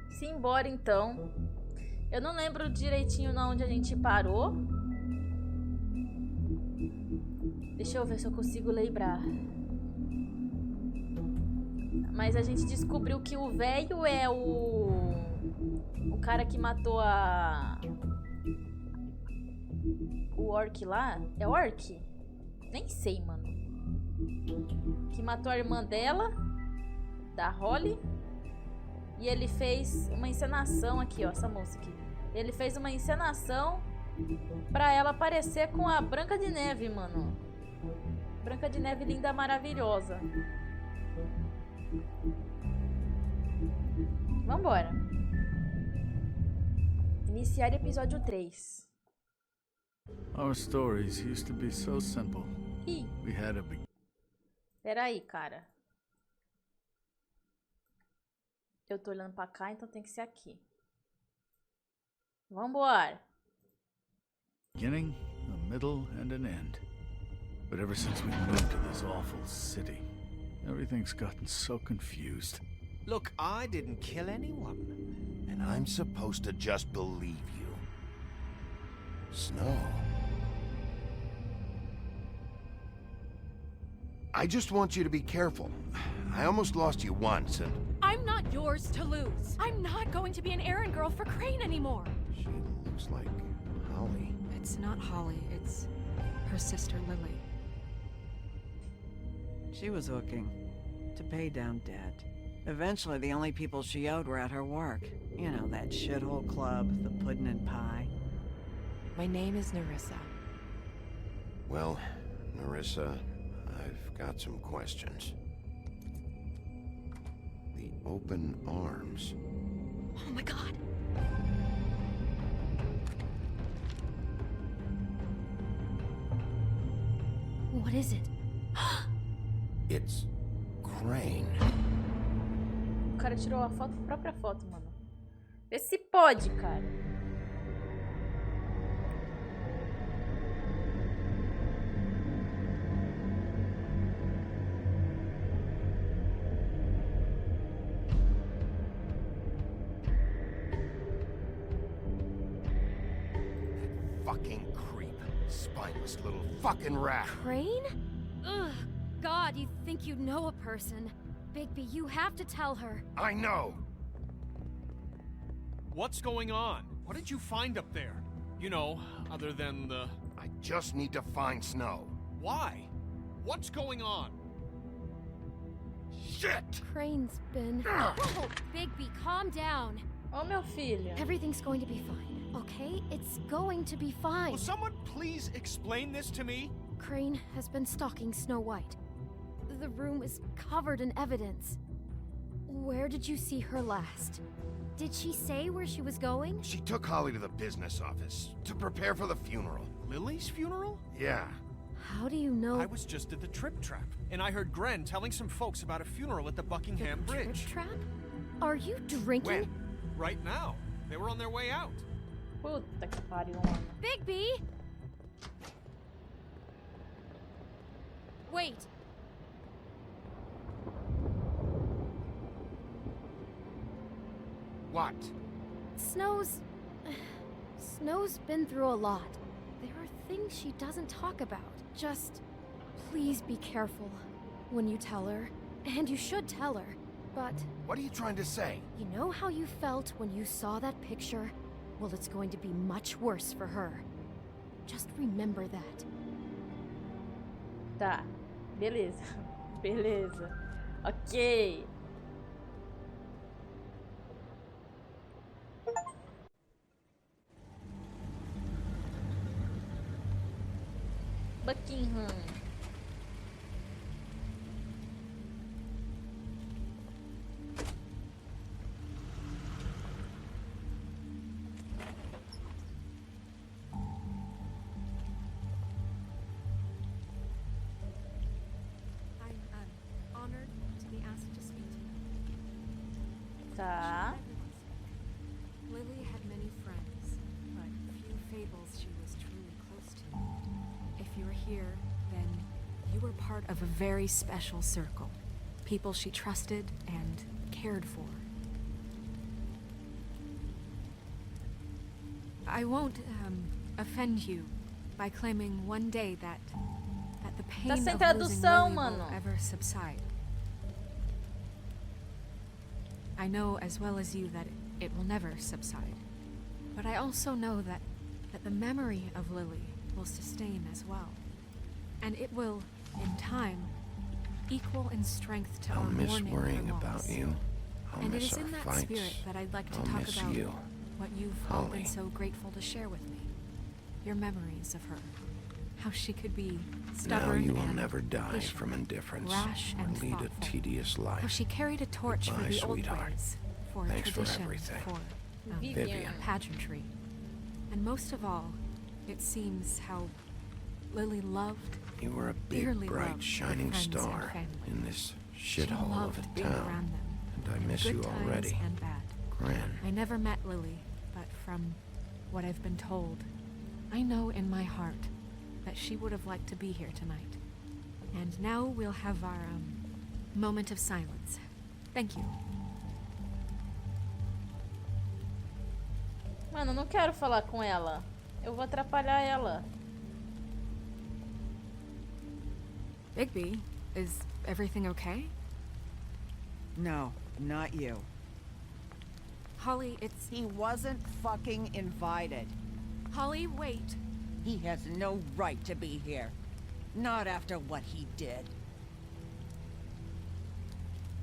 Simbora então. Eu não lembro direitinho onde a gente parou. Deixa eu ver se eu consigo lembrar. Mas a gente descobriu que o velho é o cara que matou o orc lá. É orc? Nem sei, mano. Que matou a irmã dela, da Jully. E ele fez uma encenação aqui, ó, essa moça aqui. Ele fez uma encenação pra ela parecer com a Branca de Neve, mano. Branca de Neve linda, maravilhosa. Vambora. Iniciar episódio 3. Our stories used to be so simple. Ih, We had a big... peraí, cara. Eu tô olhando pra cá, então tem que ser aqui. Vambora. beginning, a middle, and an end. But ever since we moved to this awful city, everything's gotten so confused. Look, I didn't kill anyone. And I'm supposed to just believe you. Snow. I just want you to be careful. I almost lost you once, and... I'm not yours to lose. I'm not going to be an errand girl for Crane anymore. She looks like Holly. It's not Holly, it's her sister Lily. She was looking to pay down debt. Eventually, the only people she owed were at her work. You know, that shithole club, the puddin' and pie. My name is Nerissa. Well, Nerissa, I've got some questions. The open arms. Oh my god. What is it? It's Crane. O cara tirou a foto, a própria foto, mano. Vê se pode, cara. Fucking creep. Spineless little fucking rat. Crane? Ugh. God, you think you know a person. Bigby, you have to tell her. I know. What's going on? What did you find up there? You know, other than the... I just need to find Snow. Why? What's going on? Shit! Crane's been... Whoa, Bigby, calm down. Ô, meu filho. Everything's going to be fine, okay? It's going to be fine. Will someone please explain this to me? Crane has been stalking Snow White. The room is covered in evidence. Where did you see her last? Did she say where she was going? She took Holly to the business office to prepare for the funeral. Lily's funeral? Yeah. How do you know? I was just at the Trip Trap, and I heard Gren telling some folks about a funeral at the Buckingham The Bridge. Trip Trap? Are you drinking? When? Right now. They were on their way out. Puta que pariu, mano. Bigby! Wait. What? Snow's been through a lot. There are things she doesn't talk about. Just please be careful when you tell her. And you should tell her. But What are you trying to say? you know how you felt when you saw that picture? Well, it's going to be much worse for her. Just remember that. Tá. Beleza. Beleza. Ok. Buckingham. I'm honored to be asked to speak to you. Tá. she was truly close to me. If you're here, then you were part of a very special circle. People she trusted and cared for. I won't offend you by claiming one day that the pain sem of losing Lily tradução, will mano. ever subside. I know as well as you that it will never subside. But I also know that the memory of Lily will sustain as well. And it will, in time, equal in strength to I'll our miss mourning worrying her about loss. you. I'll And it miss is our in that fights. spirit that I'd like to I'll talk miss about you. what you've all Holly. been so grateful to share with me. Your memories of her. How she could be Now stubborn you will and never die patient, from indifference rash or and lead thoughtful. a tedious How life. she carried a torch Goodbye, for the sweetheart. old ways, for Thanks for tradition, everything. for Vivian. pageantry. And most of all, it seems how Lily loved, You were a big, dearly bright, loved shining her friends and star family. in this She shithole of loved a being town. around them. And I in miss good you times already. and bad. Gran. I never met Lily, but from what I've been told, I know in my heart that she would have liked to be here tonight. And now we'll have our moment of silence. Thank you. Mano, eu não quero falar com ela. Eu vou atrapalhar ela. Bigby, is everything okay? No, not you. Holly, it's... He wasn't fucking invited. Holly, wait. He has no right to be here. Not after what he did.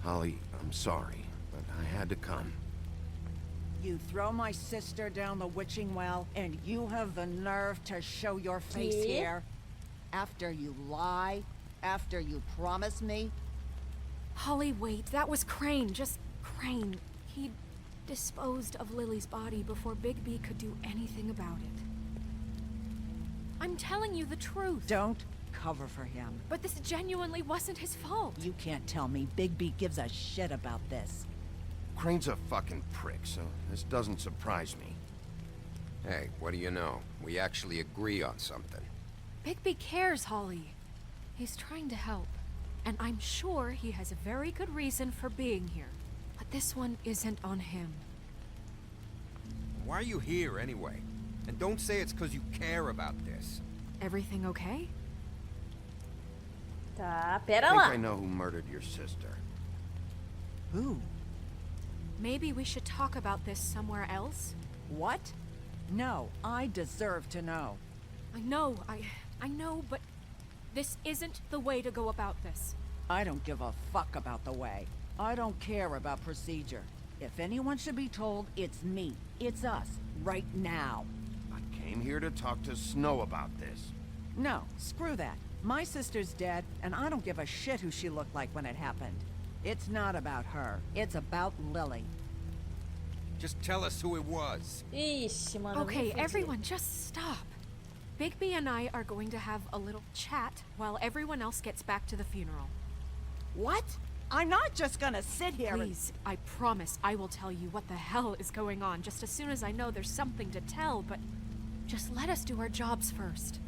Holly, I'm sorry, but I had to come. You throw my sister down the witching well, and you have the nerve to show your face Yeah. here? After you lie? After you promise me? Holly, wait. That was Crane. Just Crane. He disposed of Lily's body before Bigby could do anything about it. I'm telling you the truth. Don't cover for him. But this genuinely wasn't his fault. You can't tell me Bigby gives a shit about this. Crane's a fucking prick, so this doesn't surprise me. Hey, what do you know? We actually agree on something. Bigby cares, Holly. He's trying to help. And I'm sure he has a very good reason for being here. But this one isn't on him. Why are you here anyway? And don't say it's because you care about this. Everything okay? Tá, I pera think lá. I know who murdered your sister. Who? Maybe we should talk about this somewhere else? What? No, I deserve to know. I know, but this isn't the way to go about this. I don't give a fuck about the way. I don't care about procedure. If anyone should be told, it's me. It's us. Right now. I came here to talk to Snow about this. No, screw that. My sister's dead, and I don't give a shit who she looked like when it happened. It's not about her. It's about Lily. Just tell us who it was. Ixi, mano. Okay, me fudi. everyone, just stop. Bigby and I are going to have a little chat while everyone else gets back to the funeral. What? I'm not just gonna sit here and... Please, I promise I will tell you what the hell is going on just as soon as I know there's something to tell, but just let us do our jobs first.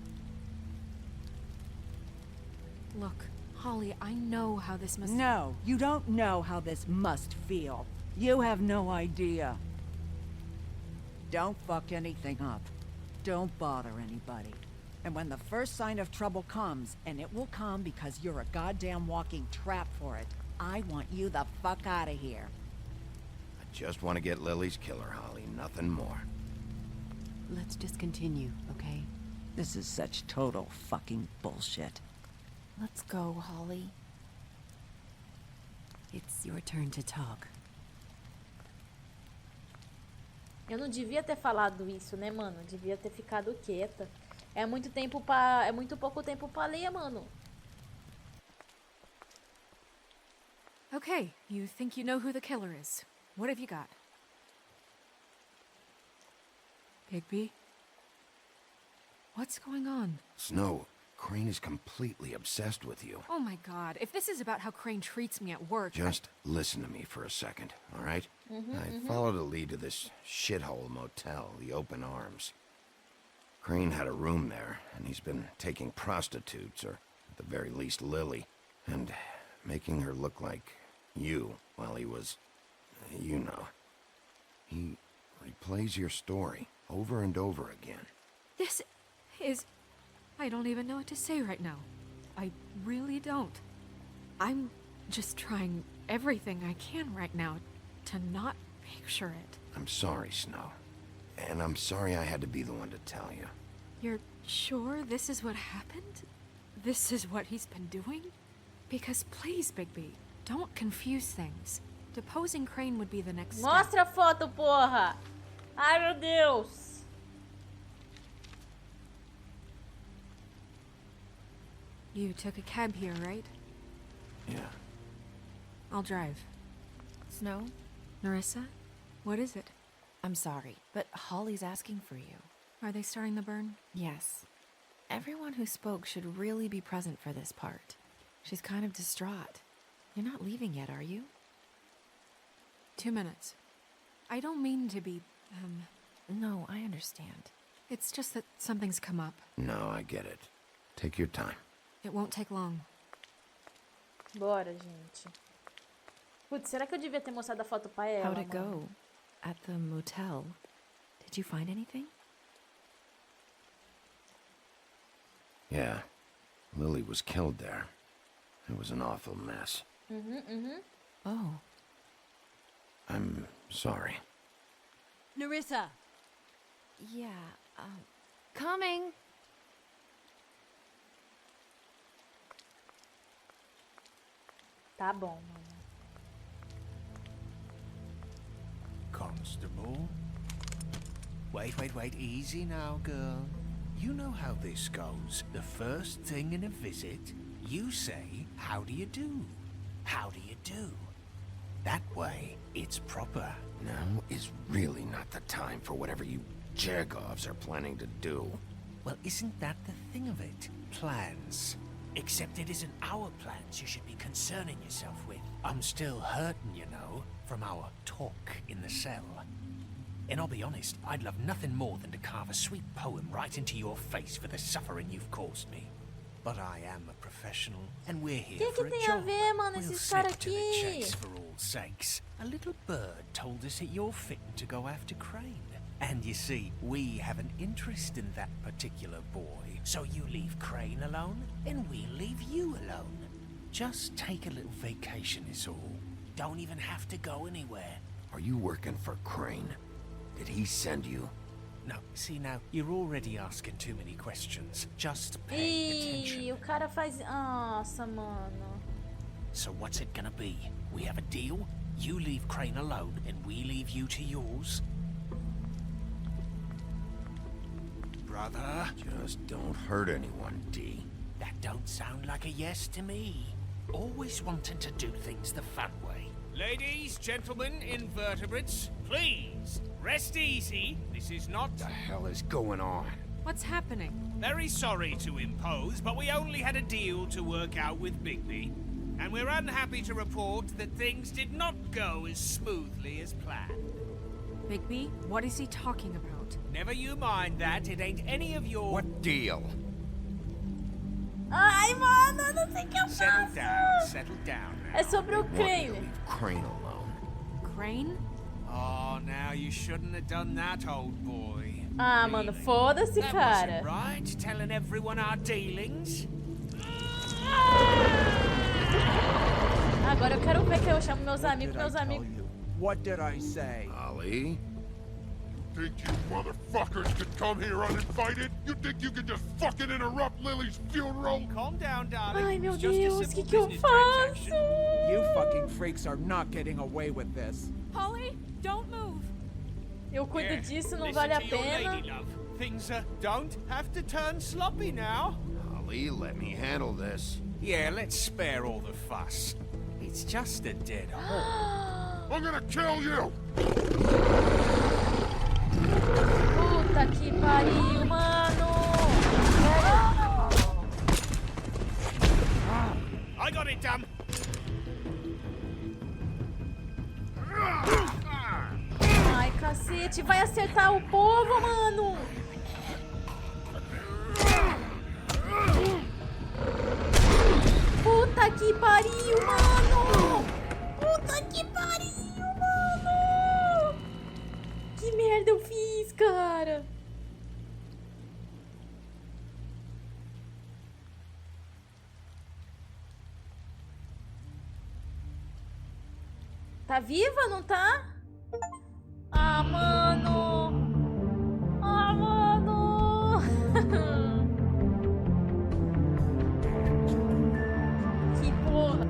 Look, Holly, I know how this must... No, you don't know how this must feel. You have no idea. Don't fuck anything up. Don't bother anybody. And when the first sign of trouble comes, and it will come because you're a goddamn walking trap for it, I want you the fuck out of here. I just want to get Lily's killer, Holly, nothing more. Let's just continue, okay? This is such total fucking bullshit. Let's go, Holly. It's your turn to talk. Eu não devia ter falado isso, né, mano? Devia ter ficado quieta. É muito pouco tempo pra ler, mano. Okay, you think you know who the killer is. What have you got? Bigby? What's going on? Snow, Crane is completely obsessed with you. Oh my god, if this is about how Crane treats me at work... Just listen to me for a second, all right? I followed a lead to this shithole motel, the Open Arms. Crane had a room there, and he's been taking prostitutes, or at the very least Lily, and making her look like you while he was, you know. He replays your story over and over again. This is... I don't even know what to say right now. I really don't. I'm just trying everything I can right now to not picture it. I'm sorry, Snow. And I'm sorry I had to be the one to tell you. You're sure this is what happened? This is what he's been doing? Because please, Bigby, don't confuse things. Deposing Crane would be the next step. Mostra a foto, porra! Ai, meu Deus! You took a cab here, right? Yeah. I'll drive. Snow? Nerissa? What is it? I'm sorry, but Holly's asking for you. Are they starting the burn? Yes. Everyone who spoke should really be present for this part. She's kind of distraught. You're not leaving yet, are you? 2 minutes. I don't mean to be, No, I understand. It's just that something's come up. No, I get it. Take your time. It won't take long. Bora, gente. Putz, será que eu devia ter mostrado a foto pra ela? How'd it mano? go? At the motel? Did you find anything? Yeah. Lily was killed there. It was an awful mess. Oh. I'm sorry. Nerissa! Yeah, coming! Tá bom, mano. Constable? Wait, easy now, girl. You know how this goes. The first thing in a visit, you say, how do you do? How do you do? That way, it's proper. Now is really not the time for whatever you Jergovs are planning to do. Well, isn't that the thing of it? Plans. Except it isn't our plans you should be concerning yourself with. I'm still hurting, you know, from our talk in the cell. And I'll be honest, I'd love nothing more than to carve a sweet poem right into your face for the suffering you've caused me. But I am a professional, and we're here Que for a tem a job. ver, mano, We'll esses slip caras to the aqui? chase for all sakes. A little bird told us that you're fitting to go after Crane. And you see, we have an interest in that particular boy. So you leave Crane alone, and we'll leave you alone. Just take a little vacation is all. Don't even have to go anywhere. Are you working for Crane? Did he send you? No, see now, you're already asking too many questions. Just pay attention. Ih, o cara faz... Nossa, mano. So what's it gonna be? We have a deal? You leave Crane alone, and we leave you to yours? Brother? Just don't hurt anyone, D. That don't sound like a yes to me. Always wanting to do things the fun way. Ladies, gentlemen, invertebrates, please, rest easy. This is not... What the hell is going on? What's happening? Very sorry to impose, but we only had a deal to work out with Bigby. And we're unhappy to report that things did not go as smoothly as planned. Bigby, what is he talking about? Never you mind that, it ain't any of your... What deal? Ai, mano, eu não sei o que eu faço. Settle down now. É sobre o Want me to Crane. leave Crane alone. Crane? Oh, now you shouldn't have done that, old boy. Ah, mano, foda-se, That cara. wasn't right, telling everyone our dealings. Agora eu quero ver que eu chamo meus amigos, What did I say? Ollie? Think you motherfuckers could come here uninvited? You think you can just fucking interrupt Lily's funeral? Calm down, darling. Ai, meu It's just a Deus, simple que eu business faço? transaction. You fucking freaks are not getting away with this. Holly, don't move! Eu cuido Yeah, disso, não listen vale a to your pena. lady love. Things don't have to turn sloppy now. Ollie, let me handle this. Yeah, let's spare all the fuss. It's just a dead horse. I'm gonna kill you! Puta que pariu, mano. I got it done. Ai, cacete, vai acertar o povo, mano. Puta que pariu, mano! Puta que pariu, mano! Que merda eu fiz, cara? Tá viva, não tá? Ah, mano! Ah, mano! Que porra!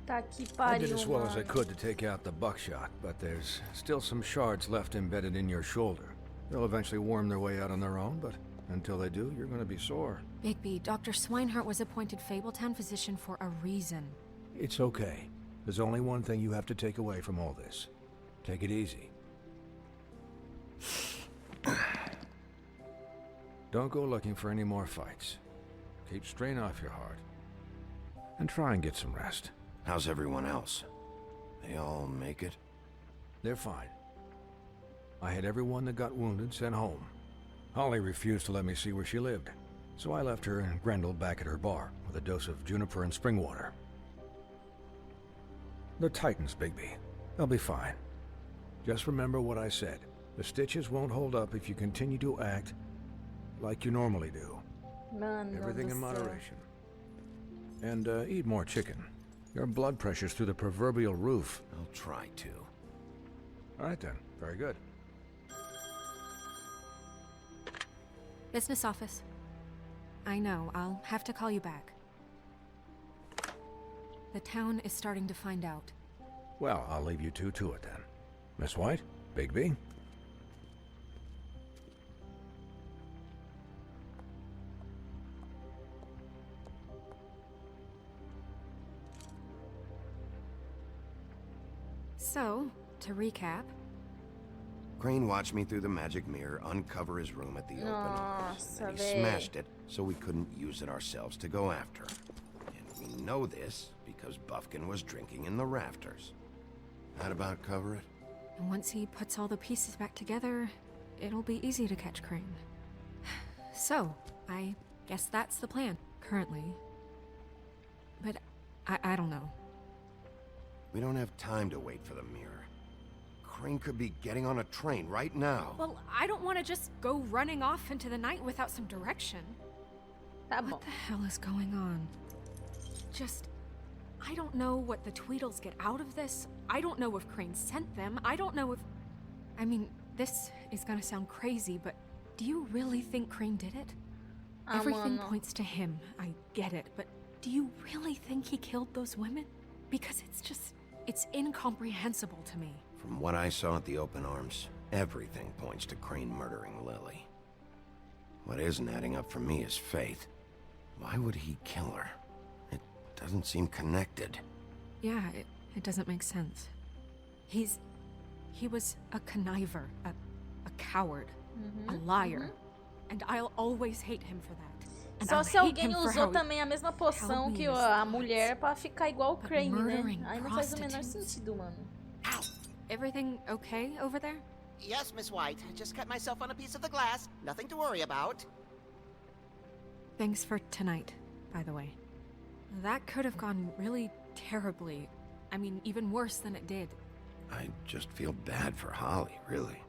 Tá que I did pariu, as well as I mano. could to take out the buckshot, but there's still some shards left embedded in your shoulder. They'll eventually worm their way out on their own, but until they do, you're gonna be sore. Bigby, Dr. Swinehart was appointed Fabletown physician for a reason. It's okay. There's only one thing you have to take away from all this. Take it easy. Don't go looking for any more fights. Keep strain off your heart. And try and get some rest. How's everyone else? They all make it? They're fine. I had everyone that got wounded sent home. Holly refused to let me see where she lived, so I left her and Grendel back at her bar with a dose of juniper and spring water. They're Titans, Bigby. They'll be fine. Just remember what I said. The stitches won't hold up if you continue to act like you normally do. Mano Everything do in céu. moderation. And eat more chicken. Your blood pressure's through the proverbial roof. I'll try to. All right then. Very good. Business office. I know, I'll have to call you back. The town is starting to find out. Well, I'll leave you two to it then. Miss White? Bigby? So, to recap, Crane watched me through the magic mirror uncover his room at the open office. And then he Nossa, véi. smashed it so we couldn't use it ourselves to go after him. And we know this because Buffkin was drinking in the rafters. That about cover it? and once he puts all the pieces back together, it'll be easy to catch Crane. So, I guess that's the plan, currently. But I don't know. We don't have time to wait for the mirror. Crane could be getting on a train right now. Well, I don't want to just go running off into the night without some direction. Tá bom. What the hell is going on? I don't know what the Tweedles get out of this. I don't know if Crane sent them. I don't know if... I mean, this is gonna sound crazy, but do you really think Crane did it? Everything mano. points to him. I get it, but do you really think he killed those women? Because it's incomprehensible to me. From what I saw at the open arms, everything points to Crane murdering Lily. What isn't adding up for me is Faith. Why would he kill her? It doesn't seem connected. Yeah, it doesn't make sense. He was a conniver, a coward, a liar, and I'll always hate him for that. And Só I'll se hate alguém him for usou how he também a mesma poção held me que in his a thoughts. mulher pra ficar igual o But Crane, né? murdering Aí não faz o menor prostitutes. sentido, mano. Everything okay over there? Yes, Miss White. Just cut myself on a piece of the glass. Nothing to worry about. Thanks for tonight, by the way. That could have gone really terribly. I mean, even worse than it did. I just feel bad for Holly, really.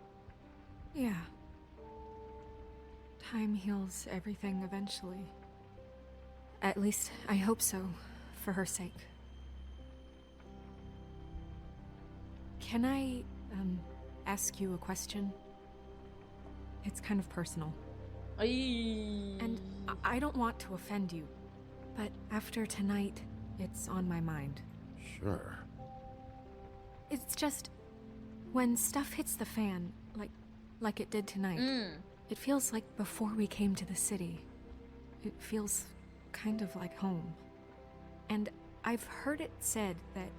Yeah. Time heals everything eventually. At least, I hope so, for her sake. Can I, ask you a question? It's kind of personal. Ai. And I don't want to offend you, But after tonight, it's on my mind. Sure. It's just when stuff hits the fan, like it did tonight. It feels like before we came to the city. It feels kind of like home. And I've heard it said that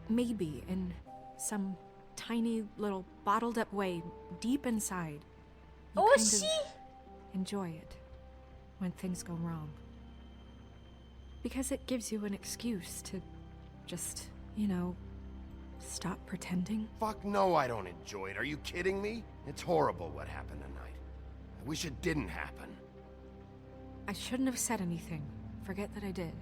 maybe in some tiny little bottled up way deep inside, you kind of enjoy it when things go wrong. Because it gives you an excuse to just, you know, stop pretending. Fuck no, I don't enjoy it. Are you kidding me? It's horrible what happened tonight. I wish it didn't happen. I shouldn't have said anything. Forget that I did.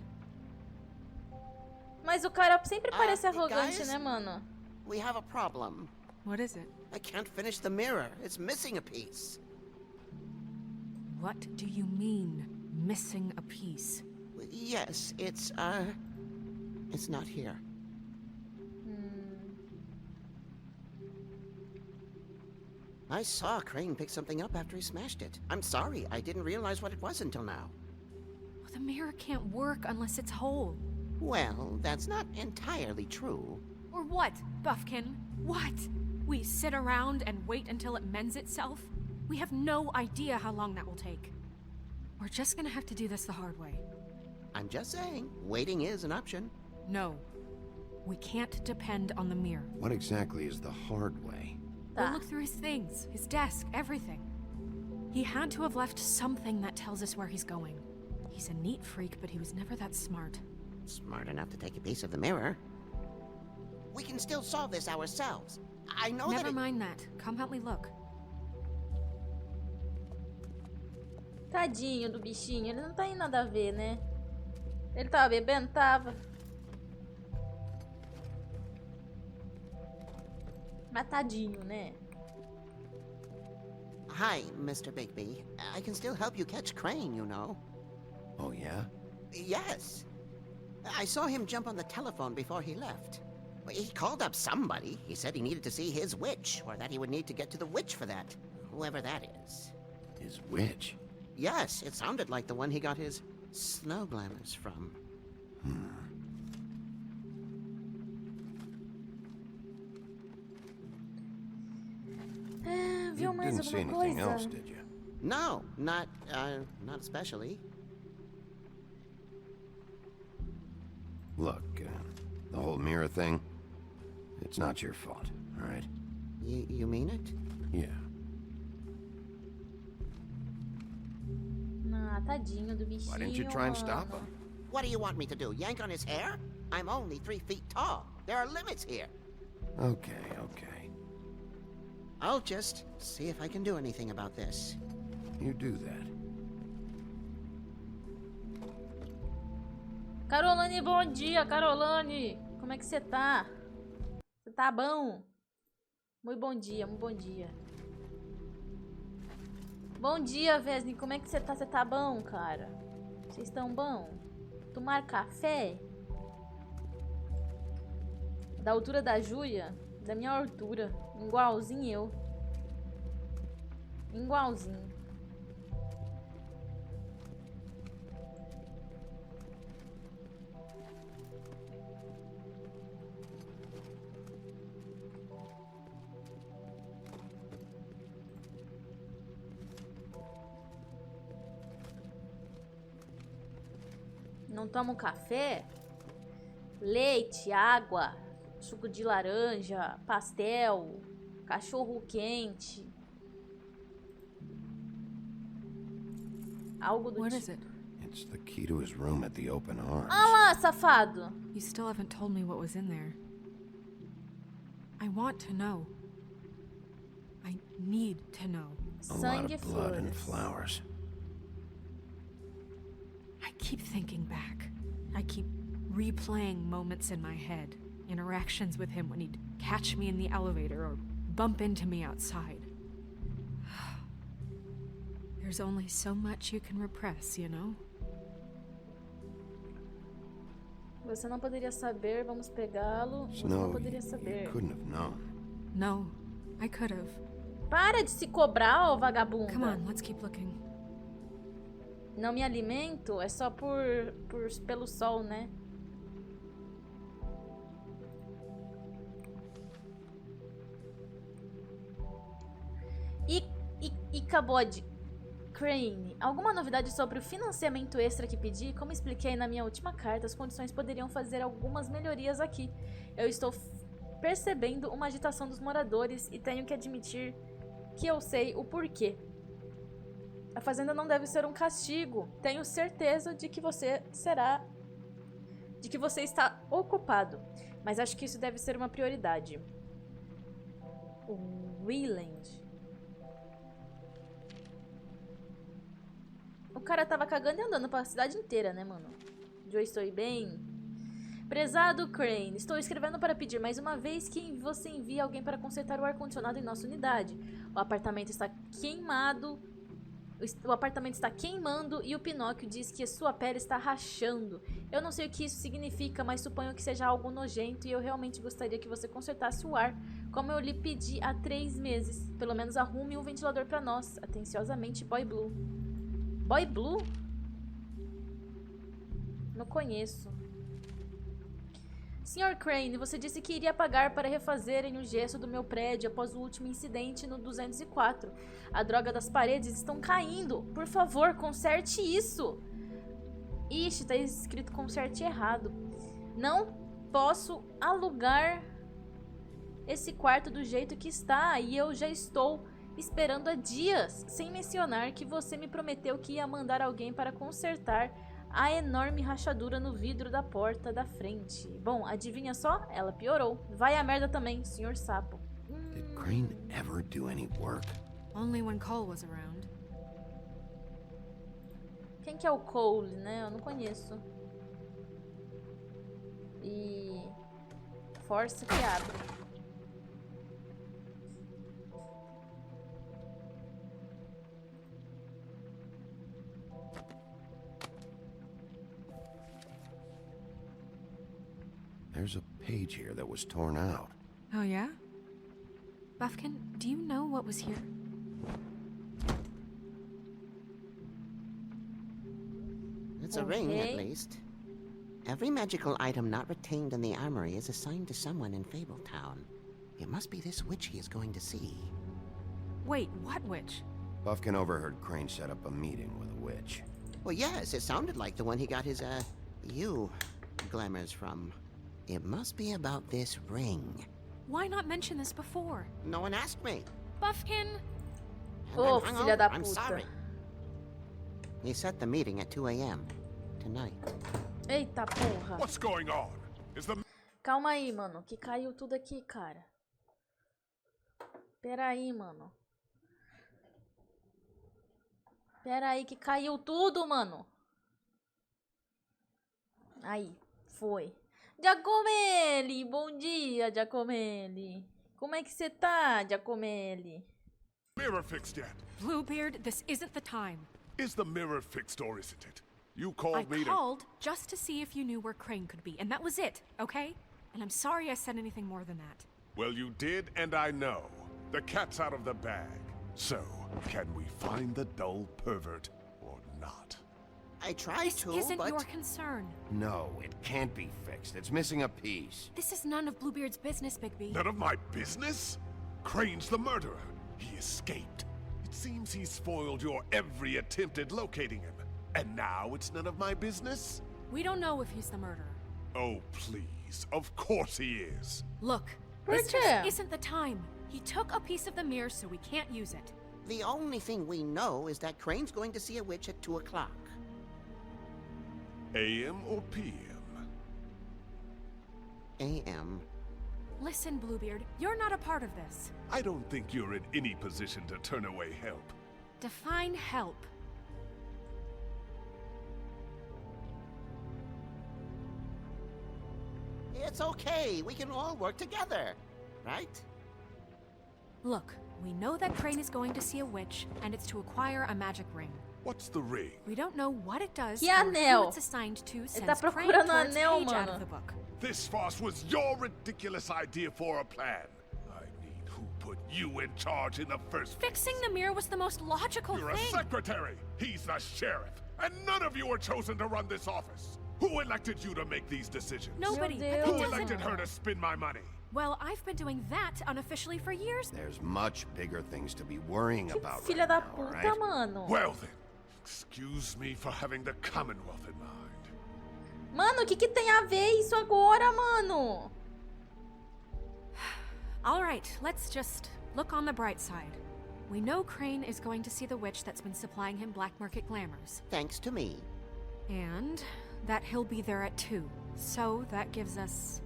Mas o cara sempre parece arrogante, guys? né, mano? We have a problem. What is it? I can't finish the mirror. It's missing a piece. What do you mean, missing a piece? Yes, it's not here. I saw Crane pick something up after he smashed it. I'm sorry, I didn't realize what it was until now. Well, the mirror can't work unless it's whole. Well, that's not entirely true. Or what, Buffkin? What? We sit around and wait until it mends itself? We have no idea how long that will take. We're just gonna have to do this the hard way. I'm just saying, waiting is an option. No. We can't depend on the mirror. What exactly is the hard way? We'll look through his things, his desk, everything. He had to have left something that tells us where he's going. He's a neat freak, but he was never that smart. Smart enough to take a piece of the mirror. We can still solve this ourselves. I know Never mind that. Come help me look. Tadinho do bichinho, ele não tem nada a ver, né? Ele tava bebendo? Tava. Mas tadinho, né? Hi, Mr. Bigby. I can still help you catch Crane, you know. Oh, yeah? Yes. I saw him jump on the telephone before he left. He called up somebody. He said he needed to see his witch, or that he would need to get to the witch for that. Whoever that is. His witch? Yes, it sounded like the one he got his snow glamours from. Viu You mais didn't see alguma anything coisa? else, did you? No, not especially. Look, the whole mirror thing, it's not your fault, all right? You mean it? Yeah. Ah, tadinho do bichinho. Why didn't you try and stop mano. him? What do you want me to do, yank on his hair? I'm only 3 feet tall. There are limits here. Okay. I'll just see if I can do anything about this. You do that. Carolane, bom dia, Carolane. Como é que você tá? Você tá bom? Muito bom dia, muito bom dia. Bom dia, Vesni. Como é que você tá? Você tá bom, cara? Vocês estão bom? Tomar café? Da altura da Júlia? Da minha altura. Igualzinho eu. Igualzinho. Não tomo café? Leite, água, suco de laranja, pastel, cachorro quente. Algo do What tipo. is it? It's the key to his room at the open arms. Ah lá, safado. You still haven't told me what was in there. I want to know. I need to know. A lot Sangue e of blood and flores. flowers. I keep thinking back. I keep replaying moments in my head. Interactions with him when he'd catch me in the elevator or bump into me outside. There's only so much you can repress, you know? Você não poderia saber, vamos pegá-lo. Você não Snow, poderia you saber. couldn't have known. No, I could have. Para de se cobrar, ô vagabunda. Come on, let's keep looking. Não me alimento, é só pelo sol, né? E Cabode Crane, alguma novidade sobre o financiamento extra que pedi? Como expliquei na minha última carta, as condições poderiam fazer algumas melhorias aqui. Eu estou percebendo uma agitação dos moradores e tenho que admitir que eu sei o porquê. A fazenda não deve ser um castigo. Tenho certeza de que você está ocupado. Mas acho que isso deve ser uma prioridade. Wieland. O cara tava cagando e andando pela cidade inteira, né, mano? Eu estou bem. Prezado Crane, estou escrevendo para pedir mais uma vez que você envie alguém para consertar o ar-condicionado em nossa unidade. O apartamento está queimado. O apartamento está queimando e o Pinóquio diz que sua pele está rachando. Eu não sei o que isso significa, mas suponho que seja algo nojento e eu realmente gostaria que você consertasse o ar, como eu lhe pedi há 3 meses. Pelo menos arrume um ventilador para nós. Atenciosamente, Boy Blue. Boy Blue? Não conheço. Sr. Crane, você disse que iria pagar para refazerem o gesso do meu prédio após o último incidente no 204. A droga das paredes estão caindo. Por favor, conserte isso. Ixi, tá escrito conserte errado. Não posso alugar esse quarto do jeito que está e eu já estou esperando há dias, sem mencionar que você me prometeu que ia mandar alguém para consertar a enorme rachadura no vidro da porta da frente. Bom, adivinha só? Ela piorou. Vai a merda também, Sr. Sapo. Did Crane ever do any work? Only when Cole was around. Quem que é o Cole, né? Eu não conheço. E... Força que abre. There's a page here that was torn out. Oh, yeah? Buffkin, do you know what was here? It's a ring, at least. Every magical item not retained in the armory is assigned to someone in Fabletown. It must be this witch he is going to see. Wait, what witch? Buffkin overheard Crane set up a meeting with a witch. Well, yes, it sounded like the one he got his, glamours from. It must be about this ring. Why not mention this before? No one asked me. Buffkin! Oh, filha da I'm puta. sorry. He set the meeting at 2 a.m. tonight. Eita porra. What's going on? Is the... Calma aí, mano. Que caiu tudo aqui, cara. Pera aí, mano. Pera aí que caiu tudo, mano. Aí, foi. Giacomelli, bom dia, Giacomelli. Como é que você tá, Giacomelli? mirror fixed yet? Bluebeard, this isn't the time. Is the mirror fixed or isn't it? You I called me to... called just to see if you knew where Crane could be, and that was it, okay? And I'm sorry I said anything more than that. Well, you did, and I know. The cat's out of the bag. So, can we find the dull pervert or not? I tried This to, isn't but... your concern. No, it can't be fixed. It's missing a piece. This is none of Bluebeard's business, Bigby. None of my business? Crane's the murderer. He escaped. It seems he spoiled your every attempt at locating him. And now it's none of my business? We don't know if he's the murderer. Oh, please. Of course he is. Look, this just isn't the time. He took a piece of the mirror, so we can't use it. The only thing we know is that Crane's going to see a witch at 2 o'clock. AM or PM? AM. Listen, Bluebeard, you're not a part of this. I don't think you're in any position to turn away help. Define help. It's okay. We can all work together, right? Look, we know that Crane is going to see a witch, and it's to acquire a magic ring. What's the ring? We don't know what it does Que or who anel? it's assigned to Ele since tá Crane procurando tore its anel, page out of mano. the book. This farce was your ridiculous idea for a plan. I mean, who put you in charge in the first place? Fixing the mirror was the most logical You're thing. a secretary. He's the sheriff. And none of you are chosen to run this office. Who elected you to make these decisions? Nobody. Meu But that Who Deus. doesn't- elected her to spend my money? Well, I've been doing that unofficially for years. There's much bigger things to be worrying Que about filha right da now, all puta, right? mano. Well then, excuse me for having the Commonwealth in mind. Mano, o que tem a ver isso agora, mano? All right, let's just look on the bright side. We know Crane is going to see the witch that's been supplying him black market glamours. Thanks to me. And that he'll be there at 2. So that gives us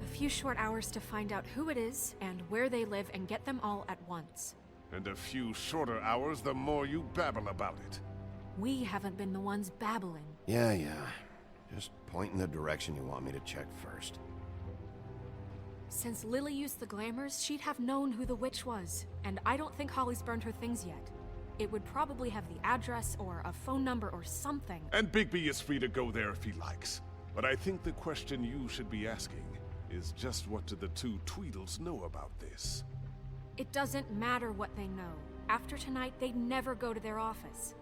a few short hours to find out who it is and where they live and get them all at once. And a few shorter hours, the more you babble about it. We haven't been the ones babbling. Yeah. Just point in the direction you want me to check first. Since Lily used the glamours, she'd have known who the witch was. And I don't think Holly's burned her things yet. It would probably have the address or a phone number or something. And Bigby is free to go there if he likes. But I think the question you should be asking is just what do the two Tweedles know about this? It doesn't matter what they know. After tonight, they'd never go to their office.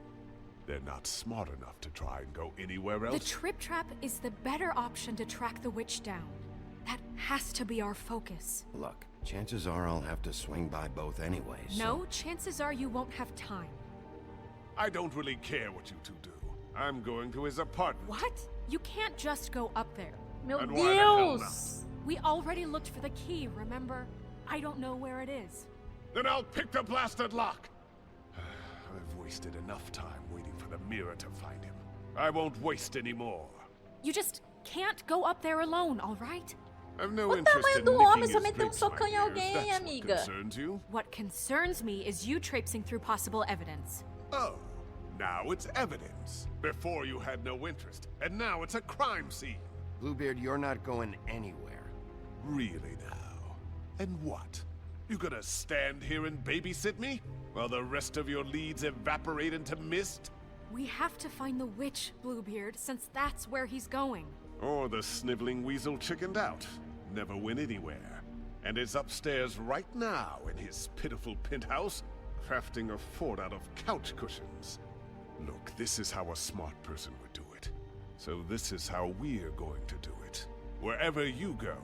They're not smart enough to try and go anywhere else. The Trip Trap is the better option to track the witch down. That has to be our focus. Look, chances are I'll have to swing by both anyways. No, chances are you won't have time. I don't really care what you two do. I'm going to his apartment. What? You can't just go up there. Meu And why the hell Deus. We already looked for the key, remember? I don't know where it is. Then I'll pick the blasted lock. I've wasted enough time waiting for the mirror to find him. I won't waste any more. You just can't go up there alone, all right? I've no O interest tamanho in do nicking homem, his só meter drinks, socão my em dears. alguém, That's what amiga. concerns you? What concerns me is you traipsing through possible evidence. Oh, now it's evidence. Before you had no interest, and now it's a crime scene. Bluebeard, you're not going anywhere. Really now? And what? You gonna stand here and babysit me? While the rest of your leads evaporate into mist? We have to find the witch, Bluebeard, since that's where he's going. Or the sniveling weasel chickened out. Never went anywhere. And is upstairs right now in his pitiful penthouse, crafting a fort out of couch cushions. Look, this is how a smart person would do it. So this is how we're going to do it. Wherever you go,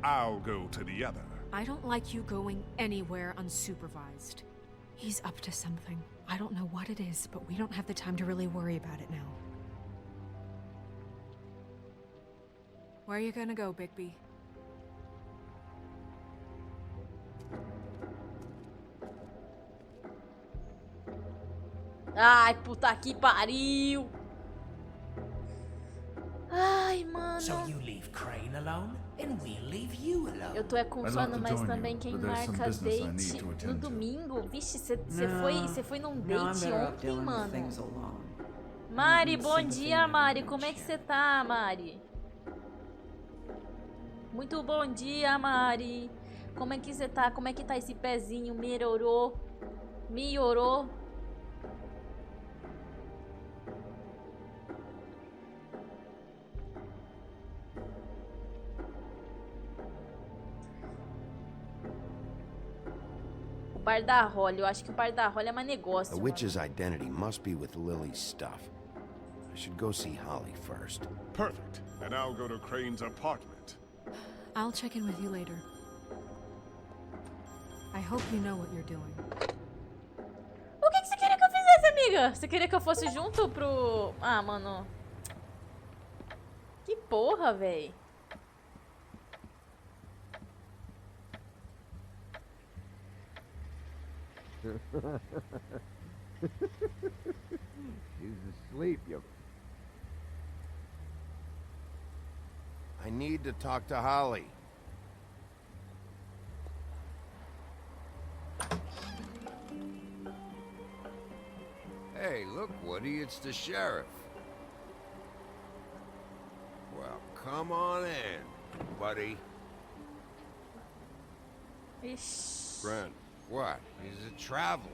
I'll go to the other. I don't like you going anywhere unsupervised. He's up to something. I don't know what it is, but we don't have the time to really worry about it now. Where are you gonna go, Bigby? Ai, puta que pariu. Ai, mano. So you leave Crane alone, and we'll leave you alone. Eu tô é com I'd sono, love to mas join também you, quem but there's some marca business I need date to no attend to. domingo. Vixe, você No, foi num no, I'm date better off ontem, dealing with mano. things alone. Mari, Need bom sympathy dia, and Mari. Como é que connection. você tá, Mari? Muito bom dia, Mari. Como é que você tá? Como é que tá esse pezinho? Melhorou? Melhorou? O bar da Holly. Eu acho que o bar da Holly é mais negócio, The mano. witch's identity must be with Lily's stuff. I should go see Holly first. Perfect. And I'll go to Crane's apartment. I'll check in with you later. I hope you know what you're doing. O que você queria que eu fizesse, amiga? Você queria que eu fosse junto pro... Ah, mano. Que porra, véi. She's asleep, you... I need to talk to Holly. Hey, look, Woody, it's the sheriff. Well, come on in, buddy. Ixi. Brent, what? He's a traveler.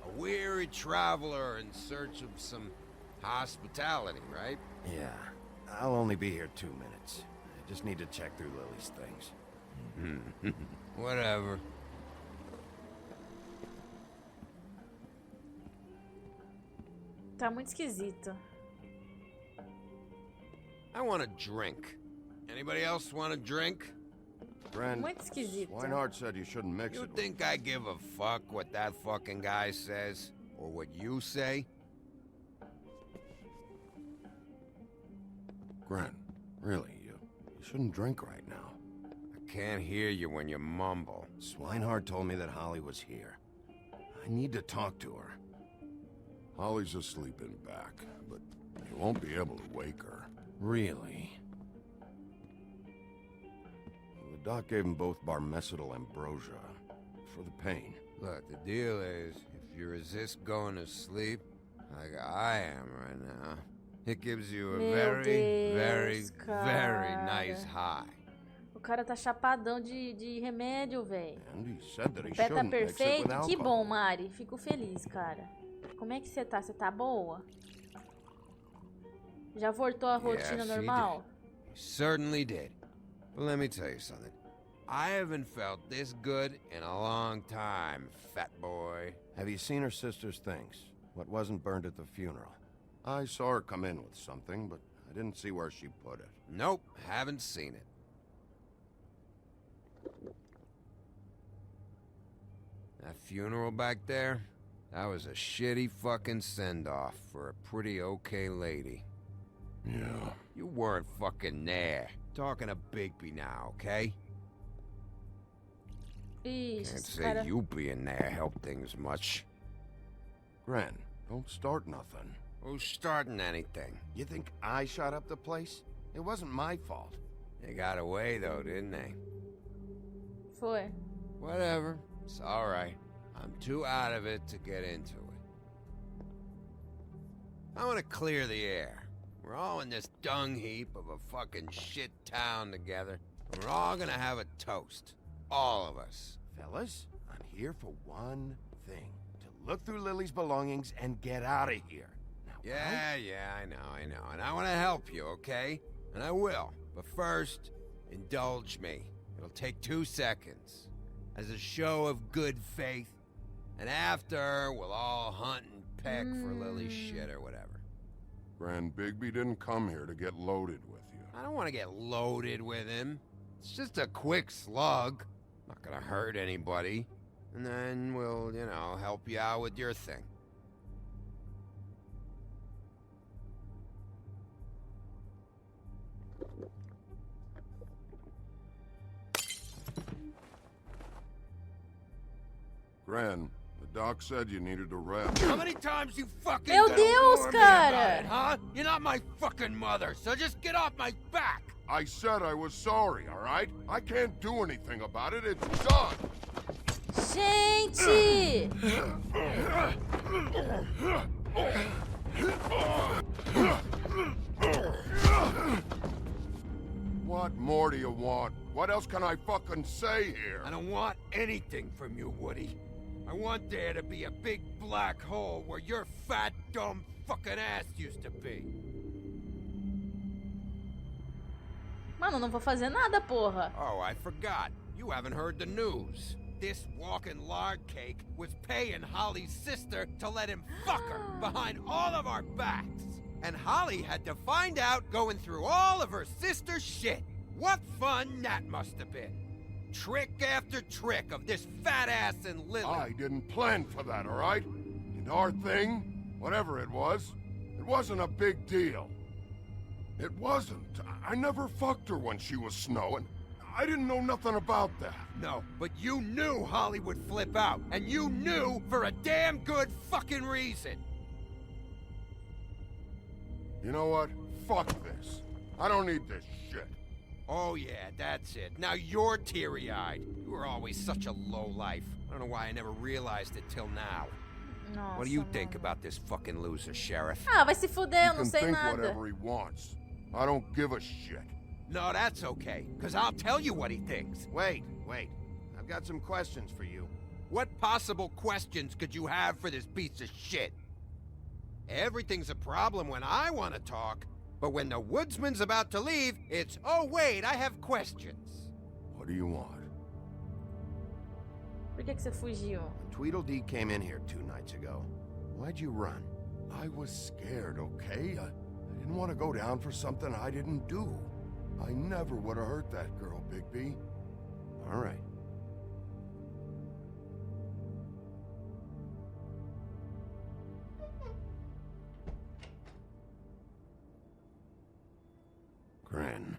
A weary traveler in search of some hospitality, right? Yeah. I'll only be here 2 minutes. I just need to check through Lily's things. Whatever. Tá muito esquisito. I want a drink. Anybody else want a drink? Brand, Muito esquisito. Swinehart said you shouldn't mix You it. think I give a fuck what that fucking guy says? Or what you say? Gren, really, you shouldn't drink right now. I can't hear you when you mumble. Swinehart told me that Holly was here. I need to talk to her. Holly's asleep in back, but you won't be able to wake her. Really? The doc gave them both Barmecidal ambrosia for the pain. Look, the deal is, if you resist going to sleep, like I am right now, it gives you a Meu very, Deus, very, very cara. nice high. O cara tá chapadão de remédio, velho. And he said that he O pé tá shouldn't mix it perfeito? with Que alcohol. bom, Mari. Fico feliz, cara. Como é que você tá? Você tá boa? Já voltou à rotina Yes, normal? He certainly did. But let me tell you something. I haven't felt this good in a long time, fat boy. Have you seen her sister's things? What wasn't burned at the funeral? I saw her come in with something, but I didn't see where she put it. Nope, haven't seen it. That funeral back there, that was a shitty fucking send-off for a pretty okay lady. Yeah. You weren't fucking there. Talking to Bigby now, okay? Ixi, Can't esse say cara... you being there helped things much. Gren, don't start nothing. Who's starting anything? You think I shot up the place? It wasn't my fault. They got away though, didn't they? Foi. Whatever. It's alright. I'm too out of it to get into it. I want to clear the air. We're all in this dung heap of a fucking shit town together. And we're all gonna have a toast. All of us. Fellas, I'm here for one thing. To look through Lily's belongings and get out of here. Now, Yeah, I know. And I want to help you, okay? And I will. But first, indulge me. It'll take 2 seconds. As a show of good faith. And after, we'll all hunt and peck for Lily's shit or whatever. Grand Bigby didn't come here to get loaded with you. I don't want to get loaded with him. It's just a quick slug. Not gonna hurt anybody. And then we'll, help you out with your thing. Gran, the doc said you needed a rest. How many times you fucking Meu gonna Deus, warn me about cara! it, huh? You're not my fucking mother, so just get off my back! I said I was sorry, all right? I can't do anything about it. It's done. Gente! What more do you want? What else can I fucking say here? I don't want anything from you, Woody. I want there to be a big black hole where your fat, dumb fucking ass used to be. Mano, não vou fazer nada, porra. Oh, I forgot. You haven't heard the news. This walking lard cake was paying Holly's sister to let him fuck her behind all of our backs. And Holly had to find out going through all of her sister's shit. What fun that must have been. Trick after trick of this fat ass and Lily. I didn't plan for that, all right? And our thing, whatever it wasn't a big deal. It wasn't. I never fucked her when she was snowing. I didn't know nothing about that. No, but you knew Holly would flip out. And you knew for a damn good fucking reason. You know what? Fuck this. I don't need this shit. Oh yeah, that's it. Now you're teary-eyed. You were always such a lowlife. I don't know why I never realized it till now. Nossa, What do you mano. think about this fucking loser, Sheriff? Ah, vai se fuder, eu He não can sei think nada. whatever he wants. I don't give a shit. No, that's okay, because I'll tell you what he thinks. Wait. I've got some questions for you. What possible questions could you have for this piece of shit? Everything's a problem when I want to talk, but when the woodsman's about to leave, it's, oh wait, I have questions. What do you want? Por que você fugiu? Tweedledee came in here 2 nights ago. Why'd you run? I was scared, okay? I didn't want to go down for something I didn't do. I never would have hurt that girl, Bigby. All right. Gren.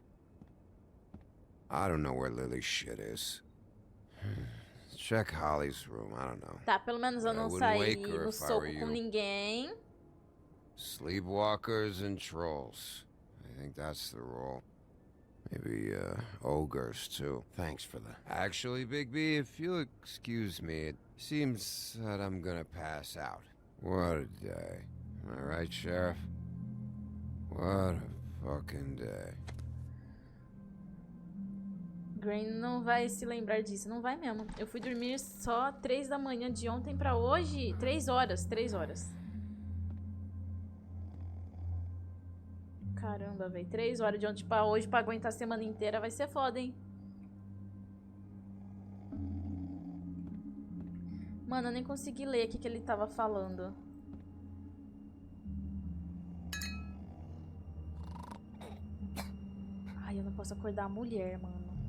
I don't know where Lily's shit is. Check Holly's room, I don't know. Tá, pelo menos eu I não wouldn't saí wake her no if I soco were com you. ninguém. Sleepwalkers and trolls. I think that's the rule. Maybe, ogres, too. Thanks for the... Actually, Bigby, if you'll excuse me, it seems that I'm gonna pass out. What a day. Am I right, Sheriff? What a fucking day. Gwen não vai se lembrar disso, não vai mesmo. Eu fui dormir só 3 da manhã de ontem pra hoje. 3 horas, 3 horas. Caramba, velho. 3 horas de ontem pra hoje pra aguentar a semana inteira vai ser foda, hein? Mano, eu nem consegui ler o que ele tava falando. Ai, eu não posso acordar a mulher, mano.